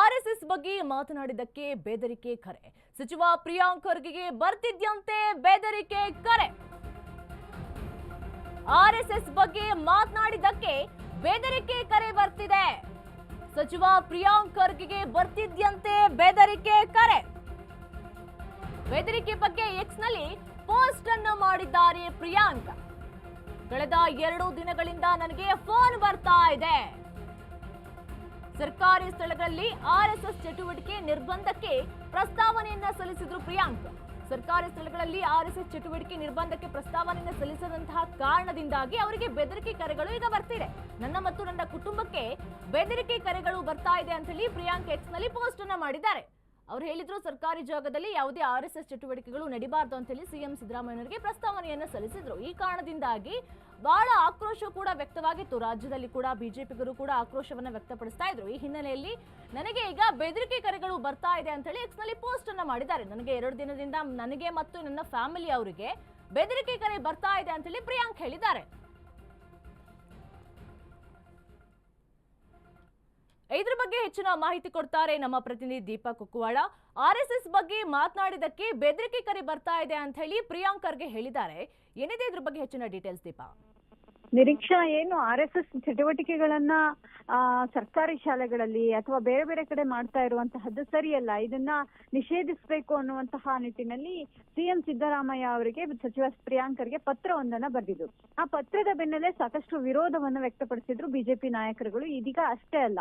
RSS ಬಗ್ಗೆ ಮಾತನಾಡಿದ್ದಕ್ಕೆ ಬೆದರಿಕೆ ಕರೆ. ಸಚಿವ ಪ್ರಿಯಾಂಕ್ ಖರ್ಗೆಗೆ ಬರ್ತಿದ್ಯಂತೆ ಬೆದರಿಕೆ ಕರೆ. ಆರ್ಎಸ್ಎಸ್ ಬಗ್ಗೆ ಮಾತನಾಡಿದ್ದಕ್ಕೆ ಬೆದರಿಕೆ ಕರೆ ಬರ್ತಿದೆ. ಸಚಿವ ಪ್ರಿಯಾಂಕ್ ಖರ್ಗೆಗೆ ಬರ್ತಿದ್ಯಂತೆ ಬೆದರಿಕೆ ಕರೆ. ಬೆದರಿಕೆ ಬಗ್ಗೆ ಎಕ್ಸ್ ನಲ್ಲಿ ಪೋಸ್ಟ್ ಅನ್ನು ಮಾಡಿದ್ದಾರೆ ಪ್ರಿಯಾಂಕ್. ಕಳೆದ 2 ದಿನಗಳಿಂದ ನನಗೆ ಫೋನ್ ಬರ್ತಾ ಇದೆ. ಸರ್ಕಾರಿ ಸ್ಥಳಗಳಲ್ಲಿ ಆರ್ಎಸ್ಎಸ್ ಚಟುವಟಿಕೆ ನಿರ್ಬಂಧಕ್ಕೆ ಪ್ರಸ್ತಾವನೆಯನ್ನ ಸಲ್ಲಿಸಿದ್ರು ಪ್ರಿಯಾಂಕ್. ಸರ್ಕಾರಿ ಸ್ಥಳಗಳಲ್ಲಿ ಆರ್ಎಸ್ಎಸ್ ಚಟುವಟಿಕೆ ನಿರ್ಬಂಧಕ್ಕೆ ಪ್ರಸ್ತಾವನೆಯನ್ನ ಸಲ್ಲಿಸದಂತಹ ಕಾರಣದಿಂದಾಗಿ ಅವರಿಗೆ ಬೆದರಿಕೆ ಕರೆಗಳು ಈಗ ಬರ್ತಿದೆ. ನನ್ನ ಮತ್ತು ನನ್ನ ಕುಟುಂಬಕ್ಕೆ ಬೆದರಿಕೆ ಕರೆಗಳು ಬರ್ತಾ ಇದೆ ಅಂತ ಹೇಳಿ ಪ್ರಿಯಾಂಕ್ ಎಕ್ಸ್ ನಲ್ಲಿ ಪೋಸ್ಟ್ ಅನ್ನ ಮಾಡಿದ್ದಾರೆ. ಅವರು ಹೇಳಿದ್ರು, ಸರ್ಕಾರಿ ಜಾಗದಲ್ಲಿ ಯಾವುದೇ ಆರ್ಎಸ್ಎಸ್ ಚಟುವಟಿಕೆಗಳು ನಡಿಬಾರದು ಅಂತ ಹೇಳಿ ಸಿಎಂ ಸಿದ್ದರಾಮಯ್ಯನವರಿಗೆ ಪ್ರಸ್ತಾವನೆಯನ್ನ ಸಲ್ಲಿಸಿದ್ರು. ಈ ಕಾರಣದಿಂದಾಗಿ ಬಹಳ ಆಕ್ರೋಶ ಕೂಡ ವ್ಯಕ್ತವಾಗಿತ್ತು. ರಾಜ್ಯದಲ್ಲಿ ಕೂಡ ಬಿಜೆಪಿಗರು ಕೂಡ ಆಕ್ರೋಶವನ್ನ ವ್ಯಕ್ತಪಡಿಸ್ತಾ ಇದ್ರು. ಈ ಹಿನ್ನೆಲೆಯಲ್ಲಿ ನನಗೆ ಈಗ ಬೆದರಿಕೆ ಕರೆಗಳು ಬರ್ತಾ ಇದೆ ಅಂತ ಹೇಳಿ ಎಕ್ಸ್ ನಲ್ಲಿ ಪೋಸ್ಟ್ ಅನ್ನ ಮಾಡಿದ್ದಾರೆ. ನನಗೆ 2 ದಿನದಿಂದ ನನಗೆ ಮತ್ತು ನನ್ನ ಫ್ಯಾಮಿಲಿ ಅವರಿಗೆ ಬೆದರಿಕೆ ಕರೆ ಬರ್ತಾ ಇದೆ ಅಂತ ಹೇಳಿ ಪ್ರಿಯಾಂಕ್ ಹೇಳಿದ್ದಾರೆ. ಇದ್ರ ಬಗ್ಗೆ ಹೆಚ್ಚಿನ ಮಾಹಿತಿ ಕೊಡ್ತಾರೆ ನಮ್ಮ ಪ್ರತಿನಿಧಿ ದೀಪಕ್ ಕುಕ್ಕುವಾಡ. ಆರ್ಎಸ್ಎಸ್ ಬಗ್ಗೆ ಮಾತನಾಡಿದಕ್ಕೆ ಬೆದರಿಕೆ ಕರೆ ಬರ್ತಾ ಇದೆ ಅಂತ ಹೇಳಿ ಪ್ರಿಯಾಂಕ್ ಖರ್ಗೆ ಹೇಳಿದ್ದಾರೆ. ಏನಿದೆ ಇದ್ರ ಬಗ್ಗೆ ಹೆಚ್ಚಿನ ಡೀಟೇಲ್ಸ್ ದೀಪಾ? ನಿರೀಕ್ಷಾ, ಏನು ಆರ್ಎಸ್ಎಸ್ ಚಟುವಟಿಕೆಗಳನ್ನ ಸರ್ಕಾರಿ ಶಾಲೆಗಳಲ್ಲಿ ಅಥವಾ ಬೇರೆ ಬೇರೆ ಕಡೆ ಮಾಡ್ತಾ ಇರುವಂತಹದ್ದು ಸರಿಯಲ್ಲ. ಇದನ್ನ ನಿಷೇಧಿಸಬೇಕು ಅನ್ನುವಂತಹ ನಿಟ್ಟಿನಲ್ಲಿ ಸಿಎಂ ಸಿದ್ದರಾಮಯ್ಯ ಅವರಿಗೆ ಸಚಿವ ಪ್ರಿಯಾಂಕ್ ಖರ್ಗೆ ಪತ್ರವೊಂದನ್ನ ಬರೆದಿದ್ರು. ಆ ಪತ್ರದ ಬೆನ್ನಲ್ಲೇ ಸಾಕಷ್ಟು ವಿರೋಧವನ್ನು ವ್ಯಕ್ತಪಡಿಸಿದ್ರು ಬಿಜೆಪಿ ನಾಯಕರುಗಳು. ಇದೀಗ ಅಷ್ಟೇ ಅಲ್ಲ,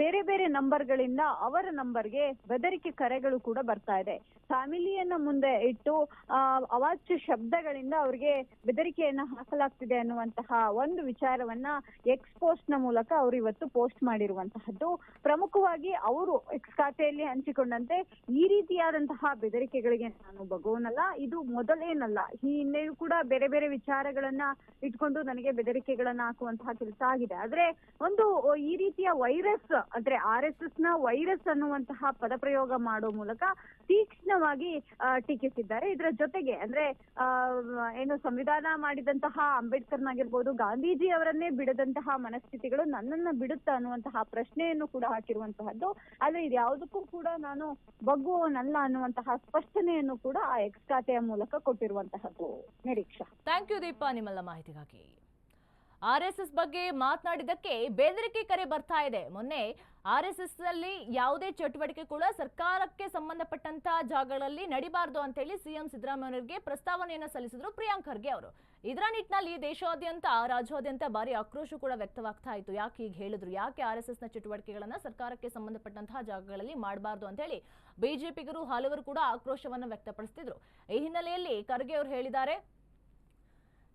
ಬೇರೆ ಬೇರೆ ನಂಬರ್ಗಳಿಂದ ಅವರ ನಂಬರ್ಗೆ ಬೆದರಿಕೆ ಕರೆಗಳು ಕೂಡ ಬರ್ತಾ ಇದೆ. ಫ್ಯಾಮಿಲಿಯನ್ನ ಮುಂದೆ ಇಟ್ಟು ಅವಾಚ್ಯ ಶಬ್ದಗಳಿಂದ ಅವರಿಗೆ ಬೆದರಿಕೆಯನ್ನ ಹಾಕಲಾಗ್ತಿದೆ ಅನ್ನುವಂತಹ ಒಂದು ವಿಚಾರವನ್ನ ಎಕ್ಸ್ ಪೋಸ್ಟ್ ನ ಮೂಲಕ ಅವರು ಇವತ್ತು ಪೋಸ್ಟ್ ಮಾಡಿರುವಂತಹದ್ದು. ಪ್ರಮುಖವಾಗಿ ಅವರು ಎಕ್ಸ್ ಖಾತೆಯಲ್ಲಿ ಹಂಚಿಕೊಂಡಂತೆ ಈ ರೀತಿಯಾದಂತಹ ಬೆದರಿಕೆಗಳಿಗೆ ನಾನು ಬಗುವನಲ್ಲ, ಇದು ಮೊದಲೇನಲ್ಲ, ಈ ಹಿಂದೆಯೂ ಕೂಡ ಬೇರೆ ಬೇರೆ ವಿಚಾರಗಳನ್ನ ಇಟ್ಕೊಂಡು ನನಗೆ ಬೆದರಿಕೆಗಳನ್ನ ಹಾಕುವಂತಹ ಕೆಲಸ ಆಗಿದೆ. ಆದ್ರೆ ಒಂದು ಈ ರೀತಿಯ ವೈರಸ್ ಅಂದ್ರೆ RSS ನ ವೈರಸ್ ಅನ್ನುವಂತಹ ಪದಪ್ರಯೋಗ ಮಾಡೋ ಮೂಲಕ ತೀಕ್ಷ್ಣವಾಗಿ ಟೀಕಿಸಿದ್ದಾರೆ. ಇದರ ಜೊತೆಗೆ ಅಂದ್ರೆ ಏನು ಸಂವಿಧಾನ ಮಾಡಿದಂತಹ ಅಂಬೇಡ್ಕರ್ನಾಗಿರ್ಬೋದು, ಗಾಂಧೀಜಿ ಅವರನ್ನೇ ಬಿಡದಂತಹ ಮನಸ್ಥಿತಿಗಳು ನನ್ನನ್ನ ಬಿಡುತ್ತಾ ಅನ್ನುವಂತಹ ಪ್ರಶ್ನೆಯನ್ನು ಕೂಡ ಹಾಕಿರುವಂತಹದ್ದು. ಆದ್ರೆ ಇದ್ಯಾವುದಕ್ಕೂ ಕೂಡ ನಾನು ಬಗ್ಗುವವನಲ್ಲ ಅನ್ನುವಂತಹ ಸ್ಪಷ್ಟನೆಯನ್ನು ಕೂಡ ಆ ಎಕ್ಸ್ ಖಾತೆಯ ಮೂಲಕ ಕೊಟ್ಟಿರುವಂತಹದ್ದು. ನಿರೀಕ್ಷಾ, ಥ್ಯಾಂಕ್ ಯು ದೀಪಾ ನಿಮ್ಮೆಲ್ಲ ಮಾಹಿತಿಗಾಗಿ. ಆರ್ಎಸ್ಎಸ್ ಬಗ್ಗೆ ಮಾತನಾಡಿದಕ್ಕೆ ಬೆದರಿಕೆ ಕರೆ ಬರ್ತಾ ಇದೆ. ಮೊನ್ನೆ ಆರ್ಎಸ್ಎಸ್ ಅಲ್ಲಿ ಯಾವುದೇ ಚಟುವಟಿಕೆ ಕೂಡ ಸರ್ಕಾರಕ್ಕೆ ಸಂಬಂಧಪಟ್ಟಂತಹ ಜಾಗಗಳಲ್ಲಿ ನಡಿಬಾರದು ಅಂತ ಹೇಳಿ ಸಿಎಂ ಸಿದ್ದರಾಮಯ್ಯನವರಿಗೆ ಪ್ರಸ್ತಾವನೆಯನ್ನ ಸಲ್ಲಿಸಿದ್ರು ಪ್ರಿಯಾಂಕ್ ಖರ್ಗೆ ಅವರು. ಇದರ ನಿಟ್ಟಿನಲ್ಲಿ ದೇಶಾದ್ಯಂತ ರಾಜ್ಯಾದ್ಯಂತ ಭಾರಿ ಆಕ್ರೋಶ ಕೂಡ ವ್ಯಕ್ತವಾಗ್ತಾ ಇತ್ತು. ಯಾಕೆ ಹೀಗೆ ಹೇಳಿದ್ರು, ಯಾಕೆ ಆರ್ಎಸ್ಎಸ್ ನ ಚಟುವಟಿಕೆಗಳನ್ನ ಸರ್ಕಾರಕ್ಕೆ ಸಂಬಂಧಪಟ್ಟಂತಹ ಜಾಗಗಳಲ್ಲಿ ಮಾಡಬಾರ್ದು ಅಂತ ಹೇಳಿ ಬಿಜೆಪಿಗರು ಹಲವರು ಕೂಡ ಆಕ್ರೋಶವನ್ನ ವ್ಯಕ್ತಪಡಿಸ್ತಿದ್ರು. ಈ ಹಿನ್ನೆಲೆಯಲ್ಲಿ ಖರ್ಗೆ ಅವರು ಹೇಳಿದ್ದಾರೆ,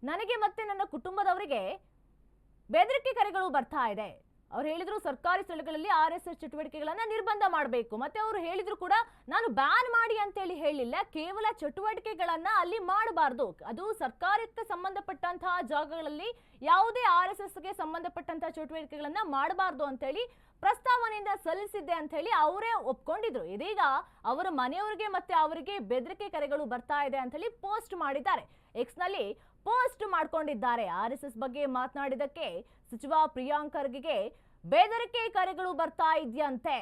ನನಗೆ ಮತ್ತೆ ನನ್ನ ಕುಟುಂಬದವರಿಗೆ ಬೆದರಿಕೆ ಕರೆಗಳು ಬರ್ತಾ ಇದೆ. ಅವ್ರು ಹೇಳಿದ್ರು, ಸರ್ಕಾರಿ ಸ್ಥಳಗಳಲ್ಲಿ ಆರ್ಎಸ್ಎಸ್ ಚಟುವಟಿಕೆಗಳನ್ನ ನಿರ್ಬಂಧ ಮಾಡಬೇಕು. ಮತ್ತೆ ಅವರು ಹೇಳಿದ್ರು ಕೂಡ, ನಾನು ಬ್ಯಾನ್ ಮಾಡಿ ಅಂತೇಳಿ ಹೇಳಿಲ್ಲ, ಕೇವಲ ಚಟುವಟಿಕೆಗಳನ್ನ ಅಲ್ಲಿ ಮಾಡಬಾರ್ದು, ಅದು ಸರ್ಕಾರಕ್ಕೆ ಸಂಬಂಧಪಟ್ಟಂತಹ ಜಾಗಗಳಲ್ಲಿ ಯಾವುದೇ RSSಗೆ ಸಂಬಂಧಪಟ್ಟಂತಹ ಚಟುವಟಿಕೆಗಳನ್ನ ಮಾಡಬಾರ್ದು ಅಂತೇಳಿ ಪ್ರಸ್ತಾವನೆಯಿಂದ ಸಲ್ಲಿಸಿದ್ದೆ ಅಂತ ಹೇಳಿ ಅವರೇ ಒಪ್ಕೊಂಡಿದ್ರು. ಇದೀಗ ಅವರ ಮನೆಯವರಿಗೆ ಮತ್ತೆ ಅವರಿಗೆ ಬೆದರಿಕೆ ಕರೆಗಳು ಬರ್ತಾ ಇದೆ ಅಂತ ಹೇಳಿ ಪೋಸ್ಟ್ ಮಾಡಿದ್ದಾರೆ. ಎಕ್ಸ್ ನಲ್ಲಿ ಪೋಸ್ಟ್ ಮಾಡ್ಕೊಂಡಿದ್ದಾರೆ. RSS ಬಗ್ಗೆ ಮಾತನಾಡಿದಕ್ಕೆ ಸಚಿವ ಪ್ರಿಯಾಂಕ್ ಖರ್ಗೆಗೆ ಬೆದರಿಕೆ ಕರೆಗಳು ಬರ್ತಾ ಇದೆಯಂತೆ.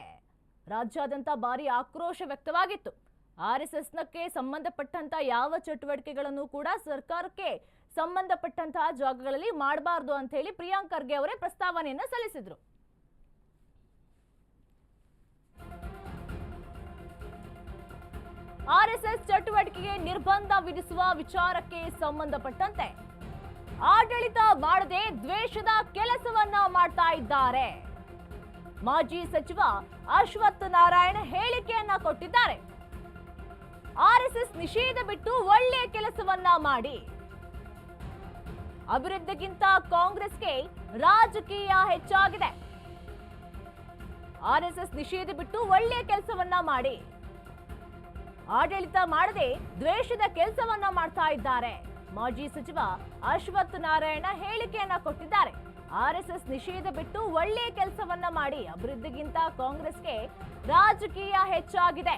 ರಾಜ್ಯಾದ್ಯಂತ ಭಾರಿ ಆಕ್ರೋಶ ವ್ಯಕ್ತವಾಗಿತ್ತು. RSSನಕ್ಕೆ ಸಂಬಂಧಪಟ್ಟಂತ ಯಾವ ಚಟುವಟಿಕೆಗಳನ್ನು ಕೂಡ ಸರ್ಕಾರಕ್ಕೆ ಸಂಬಂಧಪಟ್ಟಂತಹ ಜಾಗಗಳಲ್ಲಿ ಮಾಡಬಾರ್ದು ಅಂತ ಹೇಳಿ ಪ್ರಿಯಾಂಕ್ ಖರ್ಗೆ ಅವರೇ ಪ್ರಸ್ತಾವನೆಯನ್ನ ಸಲ್ಲಿಸಿದ್ರು. ಆರ್ಎಸ್ಎಸ್ ಚಟುವಟಿಕೆಗೆ ನಿರ್ಬಂಧ ವಿಧಿಸುವ ವಿಚಾರಕ್ಕೆ ಸಂಬಂಧಪಟ್ಟಂತೆ ಆಡಳಿತ ಮಾಡದೆ ದ್ವೇಷದ ಕೆಲಸವನ್ನ ಮಾಡ್ತಾ ಇದ್ದಾರೆ. ಮಾಜಿ ಸಚಿವ ಅಶ್ವಥ್ ನಾರಾಯಣ್ ಹೇಳಿಕೆಯನ್ನ ಕೊಟ್ಟಿದ್ದಾರೆ. ಆರ್ಎಸ್ಎಸ್ ನಿಷೇಧ ಬಿಟ್ಟು ಒಳ್ಳೆಯ ಕೆಲಸವನ್ನ ಮಾಡಿ, ಅಭಿವೃದ್ಧಿಗಿಂತ ಕಾಂಗ್ರೆಸ್ಗೆ ರಾಜಕೀಯ ಹೆಚ್ಚಾಗಿದೆ. ಆರ್ಎಸ್ಎಸ್ ನಿಷೇಧ ಬಿಟ್ಟು ಒಳ್ಳೆಯ ಕೆಲಸವನ್ನ ಮಾಡಿ, ಆಡಳಿತ ಮಾಡದೆ ದ್ವೇಷದ ಕೆಲಸವನ್ನ ಮಾಡ್ತಾ ಇದ್ದಾರೆ. ಮಾಜಿ ಸಚಿವ ಅಶ್ವಥ್ ನಾರಾಯಣ ಹೇಳಿಕೆಯನ್ನ ಕೊಟ್ಟಿದ್ದಾರೆ. ಆರ್ಎಸ್ಎಸ್ ನಿಷೇಧ ಬಿಟ್ಟು ಒಳ್ಳೆಯ ಕೆಲಸವನ್ನ ಮಾಡಿ, ಅಭಿವೃದ್ಧಿಗಿಂತ ಕಾಂಗ್ರೆಸ್ಗೆ ರಾಜಕೀಯ ಹೆಚ್ಚಾಗಿದೆ.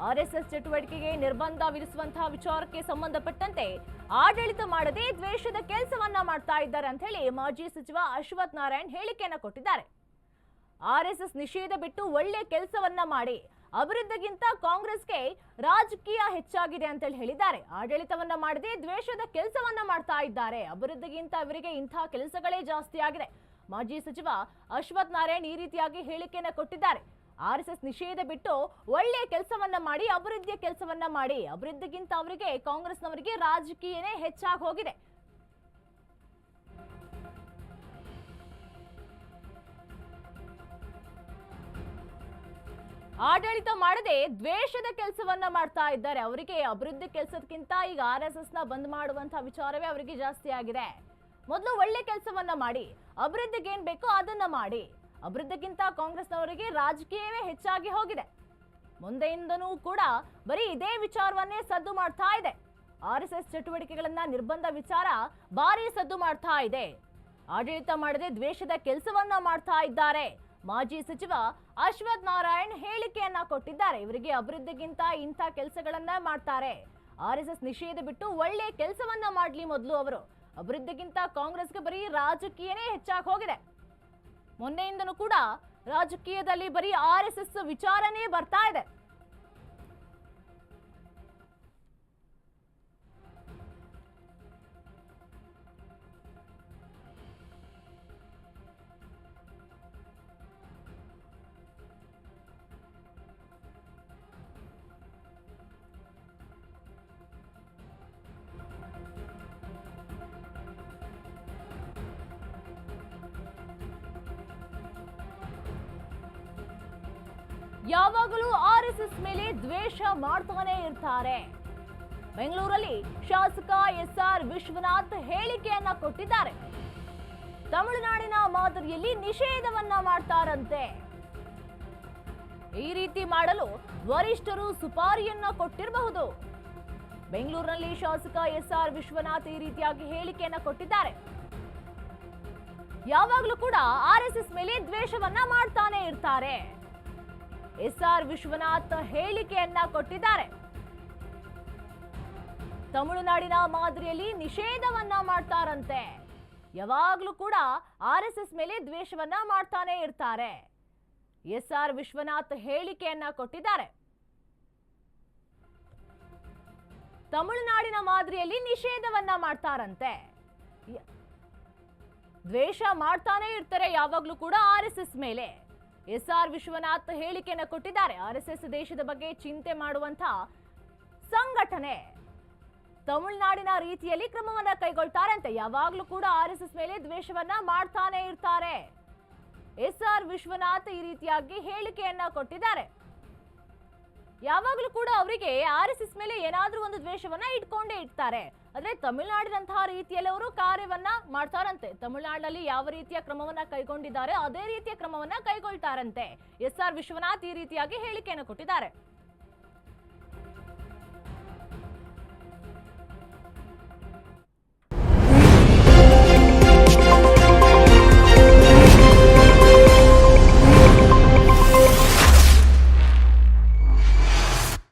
ಆರ್ಎಸ್ಎಸ್ ಚಟುವಟಿಕೆಗೆ ನಿರ್ಬಂಧ ವಿಧಿಸುವಂತಹ ವಿಚಾರಕ್ಕೆ ಸಂಬಂಧಪಟ್ಟಂತೆ ಆಡಳಿತ ಮಾಡದೆ ದ್ವೇಷದ ಕೆಲಸವನ್ನ ಮಾಡ್ತಾ ಇದ್ದಾರೆ ಅಂತ ಹೇಳಿ ಮಾಜಿ ಸಚಿವ ಅಶ್ವಥ್ ನಾರಾಯಣ್ ಹೇಳಿಕೆಯನ್ನ ಕೊಟ್ಟಿದ್ದಾರೆ. ಆರ್ಎಸ್ಎಸ್ ನಿಷೇಧ ಬಿಟ್ಟು ಒಳ್ಳೆ ಕೆಲಸವನ್ನ ಮಾಡಿ ಅಭಿವೃದ್ಧಿಗಿಂತ ಕಾಂಗ್ರೆಸ್ಗೆ ರಾಜಕೀಯ ಹೆಚ್ಚಾಗಿದೆ ಅಂತ ಹೇಳಿದ್ದಾರೆ. ಆಡಳಿತವನ್ನ ಮಾಡದೆ ದ್ವೇಷದ ಕೆಲಸವನ್ನ ಮಾಡ್ತಾ ಇದ್ದಾರೆ. ಅಭಿವೃದ್ಧಿಗಿಂತ ಇವರಿಗೆ ಇಂತಹ ಕೆಲಸಗಳೇ ಜಾಸ್ತಿ ಆಗಿದೆ. ಮಾಜಿ ಸಚಿವ ಅಶ್ವಥ್ ನಾರಾಯಣ್ ಈ ರೀತಿಯಾಗಿ ಹೇಳಿಕೆಯನ್ನ ಕೊಟ್ಟಿದ್ದಾರೆ. ಆರ್ಎಸ್ಎಸ್ ನಿಷೇಧ ಬಿಟ್ಟು ಒಳ್ಳೆ ಕೆಲಸವನ್ನ ಮಾಡಿ ಅಭಿವೃದ್ಧಿಯ ಕೆಲಸವನ್ನ ಮಾಡಿ ಅಭಿವೃದ್ಧಿಗಿಂತ ಅವರಿಗೆ ಕಾಂಗ್ರೆಸ್ನವರಿಗೆ ರಾಜಕೀಯನೇ ಹೆಚ್ಚಾಗಿ ಹೋಗಿದೆ. ಆಡಳಿತ ಮಾಡದೆ ದ್ವೇಷದ ಕೆಲಸವನ್ನ ಮಾಡ್ತಾ ಇದ್ದಾರೆ. ಅವರಿಗೆ ಅಭಿವೃದ್ಧಿ ಕೆಲಸಕ್ಕಿಂತ ಈಗ ಆರ್ಎಸ್ಎಸ್ ನ ಬಂದ್ ಮಾಡುವಂತಹ ವಿಚಾರವೇ ಅವರಿಗೆ ಜಾಸ್ತಿ ಆಗಿದೆ. ಮೊದಲು ಒಳ್ಳೆ ಕೆಲಸವನ್ನ ಮಾಡಿ ಅಭಿವೃದ್ಧಿಗೆ ಏನ್ ಬೇಕೋ ಅದನ್ನ ಮಾಡಿ. ಅಭಿವೃದ್ಧಿಗಿಂತ ಕಾಂಗ್ರೆಸ್ನವರಿಗೆ ರಾಜಕೀಯವೇ ಹೆಚ್ಚಾಗಿ ಹೋಗಿದೆ. ಮುಂದೆಯಿಂದನೂ ಕೂಡ ಬರೀ ಇದೇ ವಿಚಾರವನ್ನೇ ಸದ್ದು ಮಾಡ್ತಾ ಇದೆ. ಆರ್ಎಸ್ಎಸ್ ಚಟುವಟಿಕೆಗಳನ್ನ ನಿರ್ಬಂಧ ವಿಚಾರ ಭಾರಿ ಸದ್ದು ಮಾಡ್ತಾ ಇದೆ. ಆಡಳಿತ ಮಾಡದೆ ದ್ವೇಷದ ಕೆಲಸವನ್ನ ಮಾಡ್ತಾ ಇದ್ದಾರೆ. ಮಾಜಿ ಸಚಿವ ಅಶ್ವಥ್ ನಾರಾಯಣ್ ಹೇಳಿಕೆಯನ್ನ ಕೊಟ್ಟಿದ್ದಾರೆ. ಇವರಿಗೆ ಅಭಿವೃದ್ಧಿಗಿಂತ ಇಂಥ ಕೆಲಸಗಳನ್ನ ಮಾಡ್ತಾರೆ. ಆರ್ಎಸ್ಎಸ್ ನಿಷೇಧ ಬಿಟ್ಟು ಒಳ್ಳೆ ಕೆಲಸವನ್ನ ಮಾಡ್ಲಿ ಮೊದಲು ಅವರು. ಅಭಿವೃದ್ಧಿಗಿಂತ ಕಾಂಗ್ರೆಸ್ಗೆ ಬರೀ ರಾಜಕೀಯನೇ ಹೆಚ್ಚಾಗಿ ಹೋಗಿದೆ. ಮೊನ್ನೆಯಿಂದನೂ ಕೂಡ ರಾಜಕೀಯದಲ್ಲಿ ಬರೀ ಆರ್ಎಸ್ಎಸ್ ವಿಚಾರನೇ ಬರ್ತಾ ಇದೆ. ಯಾವಾಗಲೂ ಆರ್ಎಸ್ಎಸ್ ಮೇಲೆ ದ್ವೇಷ ಮಾಡ್ತಾನೆ ಇರ್ತಾರೆ. ಬೆಂಗಳೂರಲ್ಲಿ ಶಾಸಕ ಎಸ್ಆರ್ ವಿಶ್ವನಾಥ್ ಹೇಳಿಕೆಯನ್ನ ಕೊಟ್ಟಿದ್ದಾರೆ. ತಮಿಳುನಾಡಿನ ಮಾದರಿಯಲ್ಲಿ ನಿಷೇಧವನ್ನ ಮಾಡ್ತಾರಂತೆ. ಈ ರೀತಿ ಮಾಡಲು ವರಿಷ್ಠರು ಸುಪಾರಿಯನ್ನ ಕೊಟ್ಟಿರಬಹುದು. ಬೆಂಗಳೂರಿನಲ್ಲಿ ಶಾಸಕ ಎಸ್ಆರ್ ವಿಶ್ವನಾಥ್ ಈ ರೀತಿಯಾಗಿ ಹೇಳಿಕೆಯನ್ನ ಕೊಟ್ಟಿದ್ದಾರೆ. ಯಾವಾಗಲೂ ಕೂಡ ಆರ್ಎಸ್ಎಸ್ ಮೇಲೆ ದ್ವೇಷವನ್ನ ಮಾಡ್ತಾನೆ ಇರ್ತಾರೆ. ಎಸ್ಆರ್ ವಿಶ್ವನಾಥ್ ಹೇಳಿಕೆಯನ್ನ ಕೊಟ್ಟಿದ್ದಾರೆ. ತಮಿಳುನಾಡಿನ ಮಾದರಿಯಲ್ಲಿ ನಿಷೇಧವನ್ನ ಮಾಡ್ತಾರಂತೆ. ಯಾವಾಗ್ಲೂ ಕೂಡ ಆರ್ಎಸ್ಎಸ್ ಮೇಲೆ ದ್ವೇಷವನ್ನ ಮಾಡ್ತಾನೆ ಇರ್ತಾರೆ. ಎಸ್ಆರ್ ವಿಶ್ವನಾಥ್ ಹೇಳಿಕೆಯನ್ನ ಕೊಟ್ಟಿದ್ದಾರೆ. ತಮಿಳುನಾಡಿನ ಮಾದರಿಯಲ್ಲಿ ನಿಷೇಧವನ್ನ ಮಾಡ್ತಾರಂತೆ. ದ್ವೇಷ ಮಾಡ್ತಾನೆ ಇರ್ತಾರೆ ಯಾವಾಗ್ಲೂ ಕೂಡ ಆರ್ಎಸ್ಎಸ್ ಮೇಲೆ. ಎಸ್ಆರ್ ವಿಶ್ವನಾಥ್ ಹೇಳಿಕೆಯನ್ನ ಕೊಟ್ಟಿದ್ದಾರೆ. ಆರ್ಎಸ್ಎಸ್ ದೇಶದ ಬಗ್ಗೆ ಚಿಂತೆ ಮಾಡುವಂತ ಸಂಘಟನೆ. ತಮಿಳುನಾಡಿನ ರೀತಿಯಲ್ಲಿ ಕ್ರಮವನ್ನ ಕೈಗೊಳ್ತಾರೆ ಅಂತ ಯಾವಾಗ್ಲೂ ಕೂಡ ಆರ್ಎಸ್ಎಸ್ ಮೇಲೆ ದ್ವೇಷವನ್ನ ಮಾಡ್ತಾನೆ ಇರ್ತಾರೆ. ಎಸ್ಆರ್ ವಿಶ್ವನಾಥ್ ಈ ರೀತಿಯಾಗಿ ಹೇಳಿಕೆಯನ್ನ ಕೊಟ್ಟಿದ್ದಾರೆ. ಯಾವಾಗ್ಲೂ ಕೂಡ ಅವರಿಗೆ ಆರ್ಎಸ್ಎಸ್ ಮೇಲೆ ಏನಾದ್ರೂ ಒಂದು ದ್ವೇಷವನ್ನ ಇಟ್ಕೊಂಡೇ ಇರ್ತಾರೆ. ಆದ್ರೆ ತಮಿಳುನಾಡಿನಂತಹ ರೀತಿಯಲ್ಲಿ ಅವರು ಕಾರ್ಯವನ್ನ ಮಾಡ್ತಾರಂತೆ. ತಮಿಳುನಾಡಿನಲ್ಲಿ ಯಾವ ರೀತಿಯ ಕ್ರಮವನ್ನ ಕೈಗೊಂಡಿದ್ದಾರೆ ಅದೇ ರೀತಿಯ ಕ್ರಮವನ್ನ ಕೈಗೊಳ್ತಾರಂತೆ. ಎಸ್ಆರ್ ವಿಶ್ವನಾಥ್ ಈ ರೀತಿಯಾಗಿ ಹೇಳಿಕೆಯನ್ನು ಕೊಟ್ಟಿದ್ದಾರೆ.